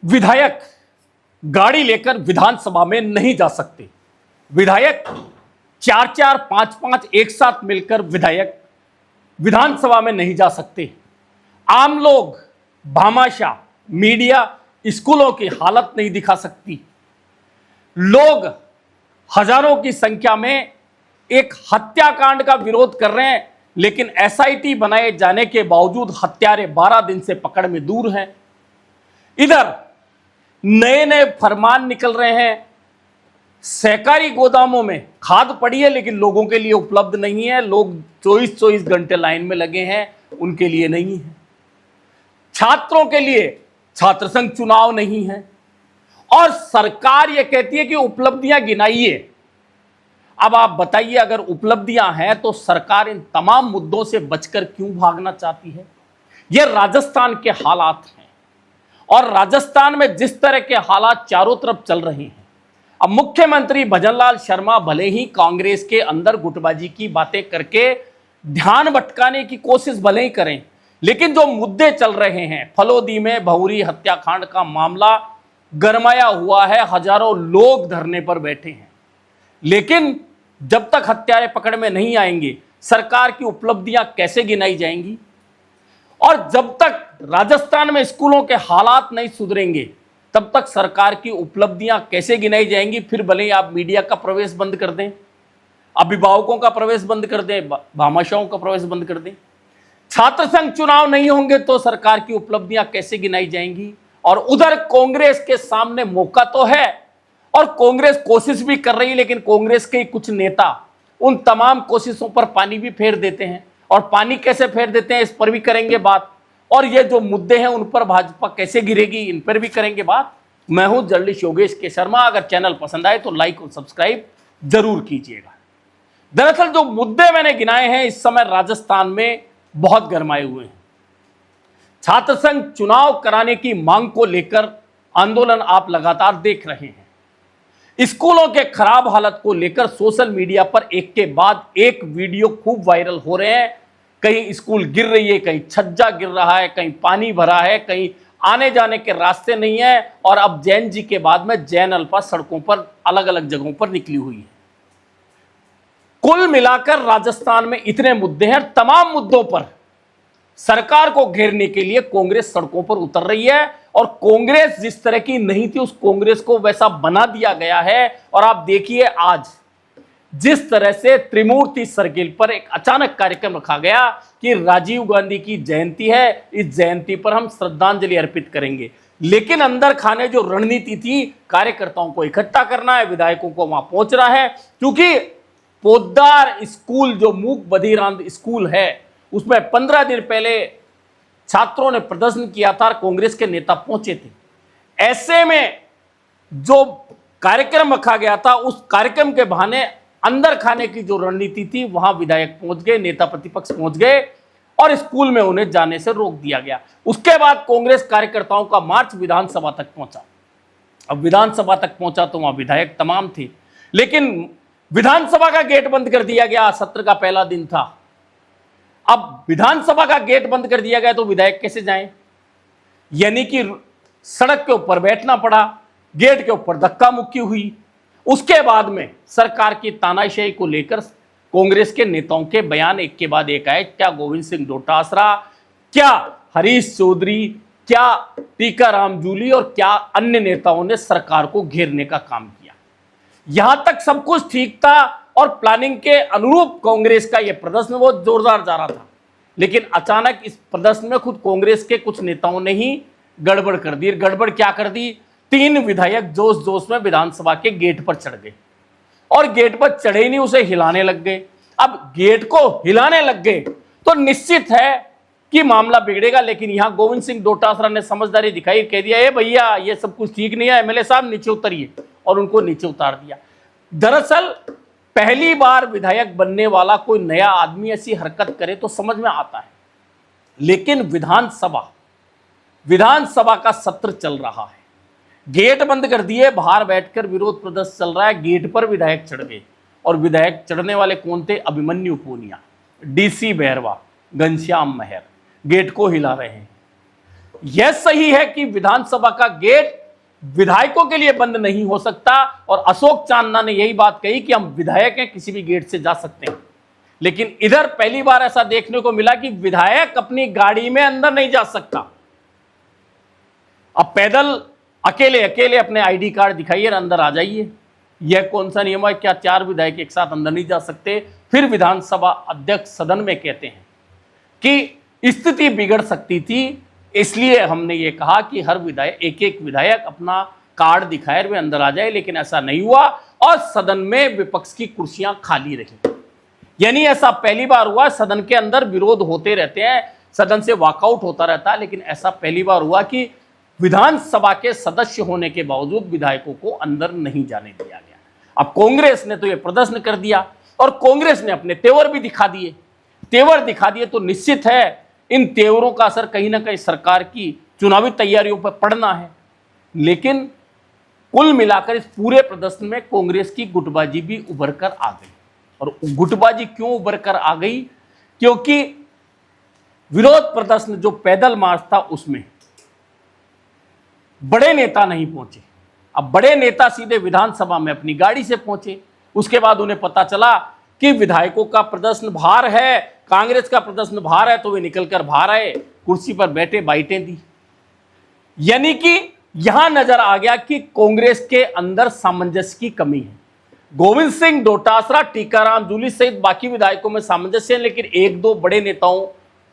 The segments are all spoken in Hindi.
विधायक गाड़ी लेकर विधानसभा में नहीं जा सकते। विधायक 4-4, 5-5 एक साथ मिलकर विधायक विधानसभा में नहीं जा सकते। आम लोग, भामाशाह, मीडिया स्कूलों की हालत नहीं दिखा सकती। लोग हजारों की संख्या में एक हत्याकांड का विरोध कर रहे हैं, लेकिन एसआईटी बनाए जाने के बावजूद हत्यारे 12 दिन से पकड़ में दूर हैं। इधर नए नए फरमान निकल रहे हैं, सहकारी गोदामों में खाद पड़ी है लेकिन लोगों के लिए उपलब्ध नहीं है। लोग 24-24 घंटे लाइन में लगे हैं, उनके लिए नहीं है। छात्रों के लिए छात्र संघ चुनाव नहीं है और सरकार यह कहती है कि उपलब्धियां गिनाइए। अब आप बताइए, अगर उपलब्धियां हैं तो सरकार इन तमाम मुद्दों से बचकर क्यों भागना चाहती है? यह राजस्थान के हालात हैं और राजस्थान में जिस तरह के हालात चारों तरफ चल रहे हैं, अब मुख्यमंत्री भजनलाल शर्मा भले ही कांग्रेस के अंदर गुटबाजी की बातें करके ध्यान भटकाने की कोशिश भले ही करें, लेकिन जो मुद्दे चल रहे हैं, फलोदी में भौरी हत्याकांड का मामला गरमाया हुआ है, हजारों लोग धरने पर बैठे हैं। लेकिन जब तक हत्यारे पकड़ में नहीं आएंगे, सरकार की उपलब्धियां कैसे गिनाई जाएंगी? और जब तक राजस्थान में स्कूलों के हालात नहीं सुधरेंगे, तब तक सरकार की उपलब्धियां कैसे गिनाई जाएंगी? फिर भले ही आप मीडिया का प्रवेश बंद कर दें, अभिभावकों का प्रवेश बंद कर दें, भामाशाहों का प्रवेश बंद कर दें, छात्र संघ चुनाव नहीं होंगे तो सरकार की उपलब्धियां कैसे गिनाई जाएंगी? और उधर कांग्रेस के सामने मौका तो है और कांग्रेस कोशिश भी कर रही है, लेकिन कांग्रेस के कुछ नेता उन तमाम कोशिशों पर पानी भी फेर देते हैं। और पानी कैसे फेर देते हैं, इस पर भी करेंगे बात। और ये जो मुद्दे हैं उन पर भाजपा कैसे गिरेगी, इन पर भी करेंगे बात। मैं हूं जर्नलिस्ट योगेश के शर्मा। अगर चैनल पसंद आए तो लाइक और सब्सक्राइब जरूर कीजिएगा। दरअसल जो मुद्दे मैंने गिनाए हैं इस समय राजस्थान में बहुत गरमाए हुए हैं। छात्र संघ चुनाव कराने की मांग को लेकर आंदोलन आप लगातार देख रहे हैं। स्कूलों के खराब हालत को लेकर सोशल मीडिया पर एक के बाद एक वीडियो खूब वायरल हो रहे हैं। कहीं स्कूल गिर रही है, कहीं छज्जा गिर रहा है, कहीं पानी भरा है, कहीं आने जाने के रास्ते नहीं है। और अब जैन जी के बाद में जैन अल्फा सड़कों पर अलग अलग जगहों पर निकली हुई है। कुल मिलाकर राजस्थान में इतने मुद्दे हैं, तमाम मुद्दों पर सरकार को घेरने के लिए कांग्रेस सड़कों पर उतर रही है। और कांग्रेस जिस तरह की नहीं थी, उस कांग्रेस को वैसा बना दिया गया है। और आप देखिए आज जिस तरह से त्रिमूर्ति सर्किल पर एक अचानक कार्यक्रम रखा गया कि राजीव गांधी की जयंती है, इस जयंती पर हम श्रद्धांजलि अर्पित करेंगे। लेकिन अंदर खाने जो रणनीति थी, कार्यकर्ताओं को इकट्ठा करना है, विधायकों को वहां पहुंचना है। क्योंकि पोद्दार स्कूल जो मूक बधिरांध स्कूल है, उसमें 15 दिन पहले छात्रों ने प्रदर्शन किया था, कांग्रेस के नेता पहुंचे थे। ऐसे में जो कार्यक्रम रखा गया था, उस कार्यक्रम के बहाने अंदर खाने की जो रणनीति थी, वहां विधायक पहुंच गए, नेता प्रतिपक्ष पहुंच गए और स्कूल में उन्हें जाने से रोक दिया गया। उसके बाद कांग्रेस कार्यकर्ताओं का मार्च विधानसभा तक पहुंचा। अब विधानसभा तक पहुंचा तो वहां विधायक तमाम थे, लेकिन विधानसभा का गेट बंद कर दिया गया। सत्र का पहला दिन था। अब विधानसभा का गेट बंद कर दिया गया तो विधायक कैसे जाएं? यानी कि सड़क के ऊपर बैठना पड़ा, गेट के ऊपर धक्का मुक्की हुई। उसके बाद में सरकार की तानाशाही को लेकर कांग्रेस के नेताओं के बयान एक के बाद एक आए। क्या गोविंद सिंह डोटासरा, क्या हरीश चौधरी, क्या टीकाराम जूली और क्या अन्य नेताओं ने सरकार को घेरने का काम किया। यहां तक सब कुछ ठीक था और प्लानिंग के अनुरूप कांग्रेस का यह प्रदर्शन बहुत जोरदार जा रहा था। लेकिन अचानक इस प्रदर्शन में खुद कांग्रेस के कुछ नेताओं ने ही गड़बड़ कर दी। गड़बड़ क्या कर दी? 3 विधायक जोश जोश में विधानसभा के गेट पर चढ़ गए और गेट पर चढ़े ही नहीं, उसे हिलाने लग गए। अब गेट को हिलाने लग गए तो निश्चित है कि मामला बिगड़ेगा। लेकिन यहां गोविंद सिंह डोटासरा ने समझदारी दिखाई, कह दिया ए भैया ये सब कुछ ठीक नहीं है, एमएलए साहब नीचे उतरिए, और उनको नीचे उतार दिया। दरअसल पहली बार विधायक बनने वाला कोई नया आदमी ऐसी हरकत करे तो समझ में आता है, लेकिन विधानसभा का सत्र चल रहा है, गेट बंद कर दिए, बाहर बैठकर विरोध प्रदर्शन चल रहा है, गेट पर विधायक चढ़ गए। और विधायक चढ़ने वाले कौन थे? अभिमन्यु पूनिया, डीसी बैरवा, घनश्याम महर गेट को हिला रहे हैं। यह सही है कि विधानसभा का गेट विधायकों के लिए बंद नहीं हो सकता, और अशोक चांदना ने यही बात कही कि हम विधायक हैं, किसी भी गेट से जा सकते हैं। लेकिन इधर पहली बार ऐसा देखने को मिला कि विधायक अपनी गाड़ी में अंदर नहीं जा सकता। अब पैदल अकेले अकेले अपने आईडी कार्ड दिखाइए और अंदर आ जाइए। यह कौन सा नियम है? क्या 4 विधायक एक साथ अंदर नहीं जा सकते? फिर विधानसभा अध्यक्ष सदन में कहते हैं कि स्थिति बिगड़ सकती थी, इसलिए हमने ये कहा कि हर विधायक एक विधायक अपना कार्ड दिखाए वे अंदर आ जाए। लेकिन ऐसा नहीं हुआ और सदन में विपक्ष की कुर्सियां खाली रही। यानी ऐसा पहली बार हुआ, सदन के अंदर विरोध होते रहते हैं, सदन से वॉकआउट होता रहता है, लेकिन ऐसा पहली बार हुआ कि विधानसभा के सदस्य होने के बावजूद विधायकों को अंदर नहीं जाने दिया गया। अब कांग्रेस ने तो यह प्रदर्शन कर दिया और कांग्रेस ने अपने तेवर भी दिखा दिए। तो निश्चित है इन तेवरों का असर कहीं ना कहीं सरकार की चुनावी तैयारियों पर पड़ना है। लेकिन कुल मिलाकर इस पूरे प्रदर्शन में कांग्रेस की गुटबाजी भी उभर कर आ गई। और गुटबाजी क्यों उभर कर आ गई? क्योंकि विरोध प्रदर्शन जो पैदल मार्च था उसमें बड़े नेता नहीं पहुंचे। अब बड़े नेता सीधे विधानसभा में अपनी गाड़ी से पहुंचे। उसके बाद उन्हें पता चला कि विधायकों का प्रदर्शन बाहर है, कांग्रेस का प्रदर्शन बाहर है, तो वे निकलकर बाहर आए, कुर्सी पर बैठे, बाइटें दी। यानी कि यहां नजर आ गया कि कांग्रेस के अंदर सामंजस्य की कमी है। गोविंद सिंह डोटासरा, टीकाराम जूली सहित बाकी विधायकों में सामंजस्य है, लेकिन 1-2 बड़े नेताओं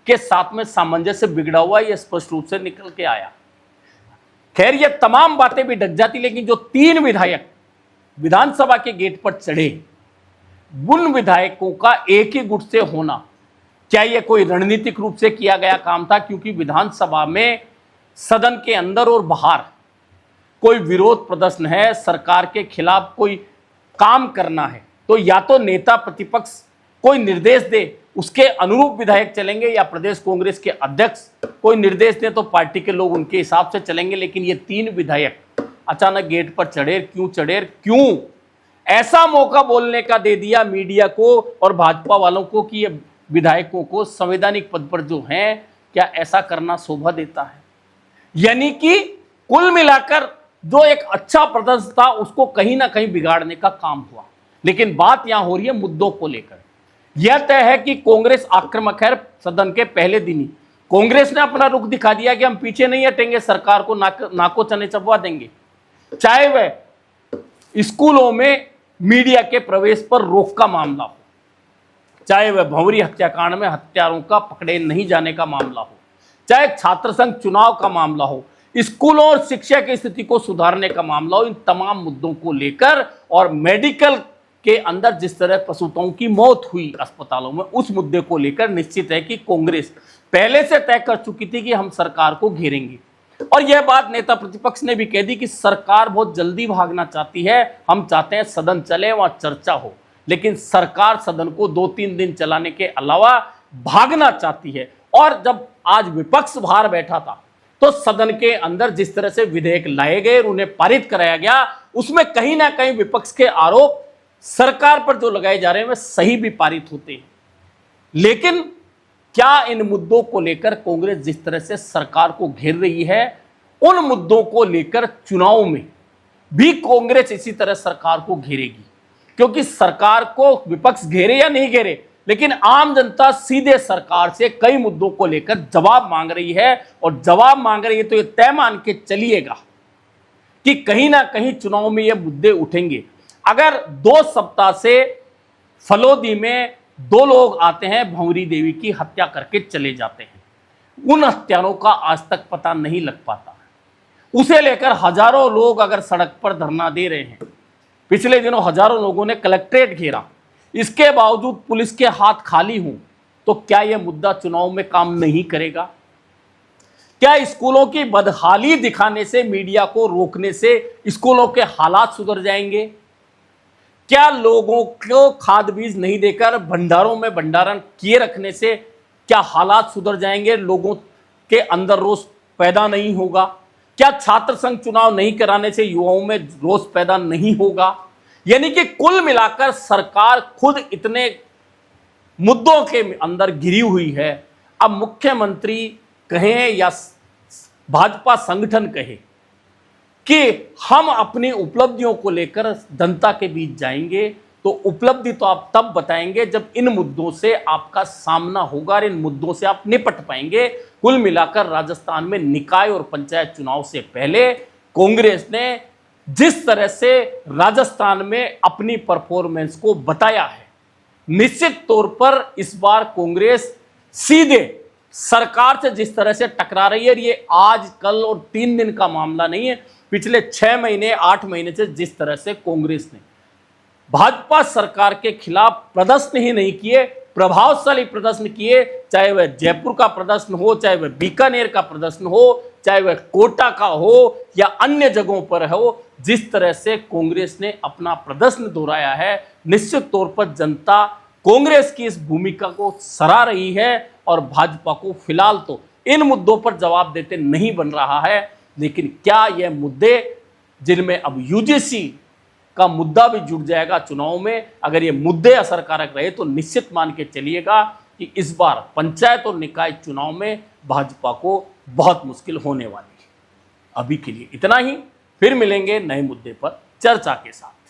के साथ में सामंजस्य बिगड़ा हुआ, यह स्पष्ट रूप से निकल के आया। खैर, ये तमाम बातें भी ढक जाती, लेकिन जो 3 विधायक विधानसभा के गेट पर चढ़े, उन विधायकों का एक ही गुट से होना, क्या यह कोई रणनीतिक रूप से किया गया काम था? क्योंकि विधानसभा में सदन के अंदर और बाहर कोई विरोध प्रदर्शन है, सरकार के खिलाफ कोई काम करना है, तो या तो नेता प्रतिपक्ष कोई निर्देश दे, उसके अनुरूप विधायक चलेंगे, या प्रदेश कांग्रेस के अध्यक्ष कोई निर्देश दे तो पार्टी के लोग उनके हिसाब से चलेंगे। लेकिन ये 3 विधायक अचानक गेट पर चढ़े। क्यों? ऐसा मौका बोलने का दे दिया मीडिया को और भाजपा वालों को कि ये विधायकों को संवैधानिक पद पर जो हैं, क्या ऐसा करना शोभा देता है? यानी कि कुल मिलाकर जो एक अच्छा प्रदर्शन था उसको कहीं ना कहीं बिगाड़ने का काम हुआ। लेकिन बात यहां हो रही है मुद्दों को लेकर। यह तय है कि कांग्रेस आक्रामक है। सदन के पहले दिन ही कांग्रेस ने अपना रुख दिखा दिया कि हम पीछे नहीं हटेंगे, सरकार को नाको चने चबवा देंगे। चाहे वह स्कूलों में मीडिया के प्रवेश पर रोक का मामला हो, चाहे वह भंवरी हत्याकांड में हत्यारों का पकड़े नहीं जाने का मामला हो, चाहे छात्र संघ चुनाव का मामला हो, स्कूलों और शिक्षा की स्थिति को सुधारने का मामला हो, इन तमाम मुद्दों को लेकर और मेडिकल के अंदर जिस तरह प्रसूताओं की मौत हुई अस्पतालों में, उस मुद्दे को लेकर निश्चित है कि कांग्रेस पहले से तय कर चुकी थी कि हम सरकार को घेरेंगे। और यह बात नेता प्रतिपक्ष ने भी कह दी कि सरकार बहुत जल्दी भागना चाहती है, हम चाहते हैं सदन चले, वहां चर्चा हो। लेकिन सरकार सदन को 2-3 दिन चलाने के अलावा भागना चाहती है। और जब आज विपक्ष बाहर बैठा था तो सदन के अंदर जिस तरह से विधेयक लाए गए और उन्हें पारित कराया गया, उसमें कहीं ना कहीं विपक्ष के आरोप सरकार पर जो लगाए जा रहे हैं वे सही भी पारित होते हैं। लेकिन क्या इन मुद्दों को लेकर कांग्रेस जिस तरह से सरकार को घेर रही है, उन मुद्दों को लेकर चुनाव में भी कांग्रेस इसी तरह सरकार को घेरेगी? क्योंकि सरकार को विपक्ष घेरे या नहीं घेरे, लेकिन आम जनता सीधे सरकार से कई मुद्दों को लेकर जवाब मांग रही है। और जवाब मांग रही है तो यह तय मान के चलिएगा कि कहीं ना कहीं चुनाव में यह मुद्दे उठेंगे। अगर 2 सप्ताह से फलोदी में 2 लोग आते हैं, भंवरी देवी की हत्या करके चले जाते हैं, उन हत्यारों का आज तक पता नहीं लग पाता, उसे लेकर हजारों लोग अगर सड़क पर धरना दे रहे हैं, पिछले दिनों हजारों लोगों ने कलेक्ट्रेट घेरा, इसके बावजूद पुलिस के हाथ खाली हों, तो क्या यह मुद्दा चुनाव में काम नहीं करेगा? क्या स्कूलों की बदहाली दिखाने से, मीडिया को रोकने से स्कूलों के हालात सुधर जाएंगे? क्या लोगों को खाद बीज नहीं देकर भंडारों में भंडारण किए रखने से क्या हालात सुधर जाएंगे? लोगों के अंदर रोष पैदा नहीं होगा? क्या छात्र संघ चुनाव नहीं कराने से युवाओं में रोष पैदा नहीं होगा? यानी कि कुल मिलाकर सरकार खुद इतने मुद्दों के अंदर घिरी हुई है। अब मुख्यमंत्री कहें या भाजपा संगठन कहे कि हम अपनी उपलब्धियों को लेकर जनता के बीच जाएंगे, तो उपलब्धि तो आप तब बताएंगे जब इन मुद्दों से आपका सामना होगा और इन मुद्दों से आप निपट पाएंगे। कुल मिलाकर राजस्थान में निकाय और पंचायत चुनाव से पहले कांग्रेस ने जिस तरह से राजस्थान में अपनी परफॉर्मेंस को बताया है, निश्चित तौर पर इस बार कांग्रेस सीधे सरकार से जिस तरह से टकरा रही है, ये आज कल और 3 दिन का मामला नहीं है, पिछले 6 महीने 8 महीने से जिस तरह से कांग्रेस ने भाजपा सरकार के खिलाफ प्रदर्शन ही नहीं किए, प्रभावशाली प्रदर्शन किए, चाहे वह जयपुर का प्रदर्शन हो, चाहे वह बीकानेर का प्रदर्शन हो, चाहे वह कोटा का हो या अन्य जगहों पर हो, जिस तरह से कांग्रेस ने अपना प्रदर्शन दोहराया है, निश्चित तौर पर जनता कांग्रेस की इस भूमिका को सराह रही है और भाजपा को फिलहाल तो इन मुद्दों पर जवाब देते नहीं बन रहा है। लेकिन क्या यह मुद्दे जिनमें अब यूजीसी का मुद्दा भी जुड़ जाएगा चुनाव में, अगर ये मुद्दे असरकारक रहे तो निश्चित मान के चलिएगा कि इस बार पंचायत और निकाय चुनाव में भाजपा को बहुत मुश्किल होने वाली है। अभी के लिए इतना ही, फिर मिलेंगे नए मुद्दे पर चर्चा के साथ।